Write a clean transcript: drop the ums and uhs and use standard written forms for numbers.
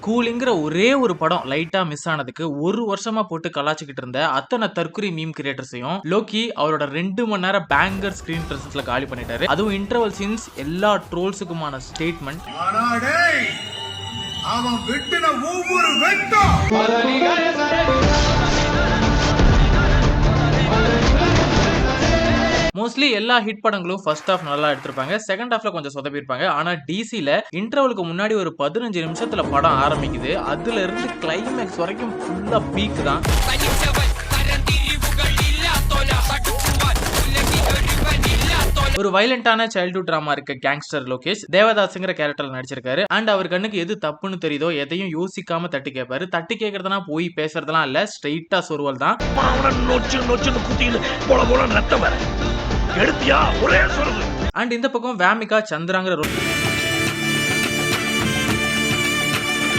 கூலிங்கிற ஒரே ஒரு படம் லைட்டா மிஸ் ஆனதுக்கு ஒரு வருஷமா போட்டு கலாச்சிக்கிட்டு இருந்த அத்தனை தற்குறி மீம் கிரியேட்டர்ஸையும் லோக்கி அவரோட 2 மணி நேரம் பேங்கர் ஸ்கிரீன் பிரசன்ஸ்ல காலி பண்ணிட்டாரு. அதுவும் இன்டர்வல் சீன்ஸ் எல்லா ட்ரோல்ஸுக்குமான ஸ்டேட்மெண்ட். அவன் வெட்டின ஒவ்வொரு வெட்டம் மோஸ்ட்லி எல்லா ஹிட் படங்களும் ஃபர்ஸ்ட் ஹாஃப் நல்லா எடுத்திருப்பாங்க, செகண்ட் ஹாஃப்ல கொஞ்சம் சொதப்பிருப்பாங்க. ஆனா டிசில இன்டர்வலுக்கு முன்னாடி ஒரு 15 நிமிஷத்துல படம் ஆரம்பிக்குது. அதுல இருந்து கிளைமேக்ஸ் வரைக்கும் ஃபுல்லா பீக் தான். ஒரு வயலண்டான சைல்ட்ஹுட் டிராமா இருக்க கேங்ஸ்டர் லோகேஷ் தேவதாஸ்ங்கிற கேரக்டர்ல நடிச்சிருக்காரு. அண்ட் அவர் கண்ணுக்கு எது தப்புன்னு தெரியுதோ எதையும் யோசிக்காம தட்டி கேட்பாரு. தட்டி கேட்கறதுனா போய் பேசுறதுலாம் இல்ல, ஸ்ட்ரெயிட்டா சொருவல் தான். அண்ட் இந்த பக்கம் வேமிகா சந்திராங்கிற